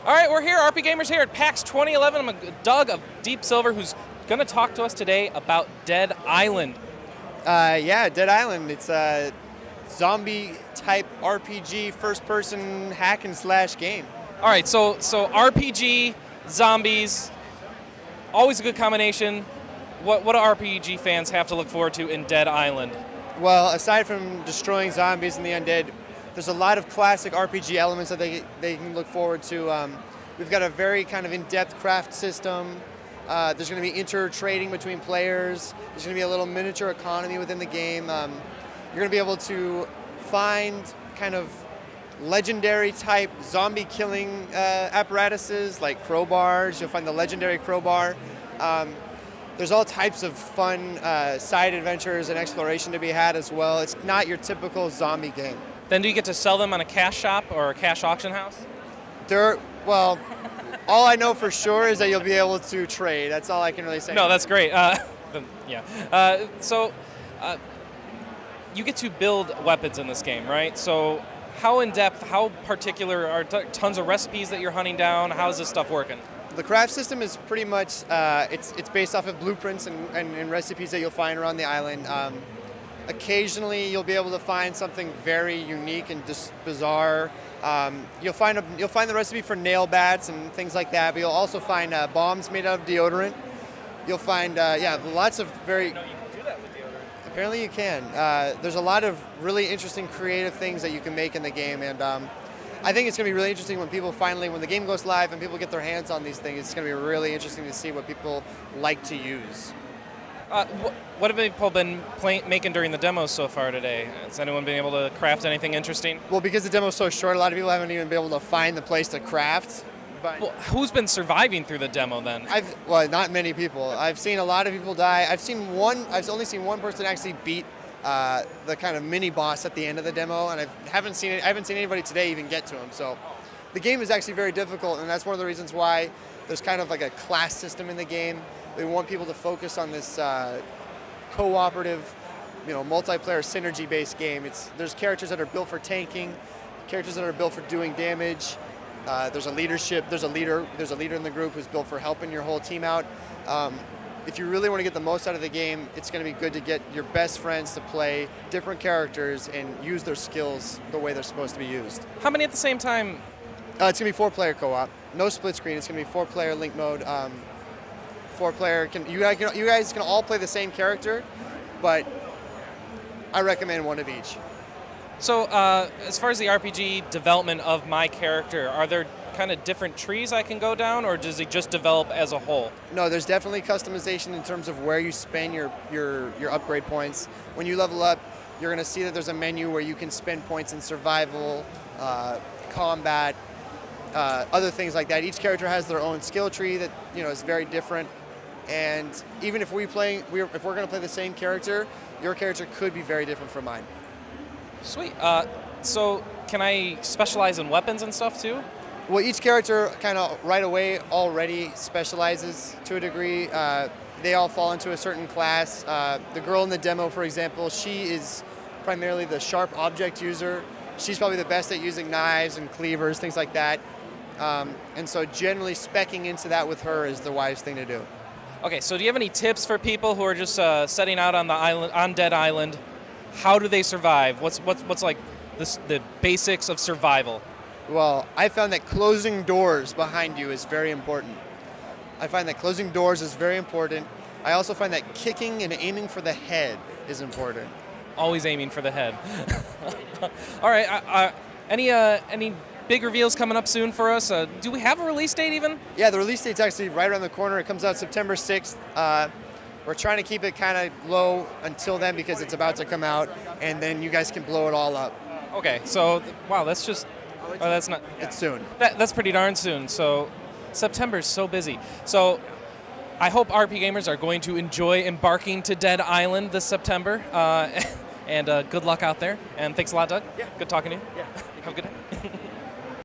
All right, we're here, RP Gamers here at PAX 2011. I'm Doug of Deep Silver, who's going to talk to us today about Dead Island. Yeah, Dead Island. It's a zombie-type RPG, first-person hack-and-slash game. All right, so RPG, zombies, always a good combination. What do RPG fans have to look forward to in Dead Island? Well, aside from destroying zombies and the undead, there's a lot of classic RPG elements that they can look forward to. We've got a very kind of in-depth craft system. There's going to be inter-trading between players. There's going to be a little miniature economy within the game. You're going to be able to find kind of legendary type zombie killing apparatuses like crowbars. You'll find the legendary crowbar. There's all types of fun side adventures and exploration to be had as well. It's not your typical zombie game. Then do you get to sell them on a cash shop or a cash auction house? Well, all I know for sure is that you'll be able to trade. That's all I can really say. No, that's great. You get to build weapons in this game, right? So how in-depth, how particular, are tons of recipes that you're hunting down? How is this stuff working? The craft system is pretty much, it's based off of blueprints and recipes that you'll find around the island. Occasionally, you'll be able to find something very unique and just bizarre. You'll find the recipe for nail bats and things like that, but you'll also find bombs made out of deodorant. You'll find, lots of very... No, you can do that with deodorant. Apparently you can. There's a lot of really interesting creative things that you can make in the game, and I think it's going to be really interesting when the game goes live and people get their hands on these things. It's going to be really interesting to see what people like to use. What have people been making during the demos so far today? Has anyone been able to craft anything interesting? Well, because the demo's so short, a lot of people haven't even been able to find the place to craft. But Well, who's been surviving through the demo then? not many people. I've seen a lot of people die. I've only seen one person actually beat the kind of mini boss at the end of the demo, and I haven't seen anybody today even get to him. So the game is actually very difficult, and that's one of the reasons why there's kind of like a class system in the game. We want people to focus on this cooperative, multiplayer synergy-based game. There's characters that are built for tanking, characters that are built for doing damage. There's a leader in the group who's built for helping your whole team out. If you really want to get the most out of the game, it's going to be good to get your best friends to play different characters and use their skills the way they're supposed to be used. How many at the same time? It's going to be 4-player co-op. No split screen. It's going to be 4-player link mode. 4-player. You guys can all play the same character, but I recommend one of each. So as far as the RPG development of my character, are there kind of different trees I can go down, or does it just develop as a whole? No, there's definitely customization in terms of where you spend your upgrade points. When you level up, you're going to see that there's a menu where you can spend points in survival, combat, other things like that. Each character has their own skill tree that is very different. And even if we're going to play the same character, your character could be very different from mine. Sweet. So can I specialize in weapons and stuff too? Well, each character kind of right away already specializes to a degree. They all fall into a certain class. The girl in the demo, for example, she is primarily the sharp object user. She's probably the best at using knives and cleavers, things like that. And so generally speccing into that with her is the wise thing to do. Okay, so do you have any tips for people who are just setting out on the island, on Dead Island? How do they survive? What's like the basics of survival? Well, I found that closing doors behind you is very important. I also find that kicking and aiming for the head is important. Always aiming for the head. All right. Any big reveals coming up soon for us? Do we have a release date even? Yeah, the release date's actually right around the corner. It comes out September 6th. We're trying to keep it kind of low until then because it's about to come out, and then you guys can blow it all up. Okay, so wow, that's just. Oh, that's not. It's soon. That's pretty darn soon. So September is so busy. So I hope RP gamers are going to enjoy embarking to Dead Island this September. And good luck out there. And thanks a lot, Doug. Yeah. Good talking to you. Yeah. Have a good day.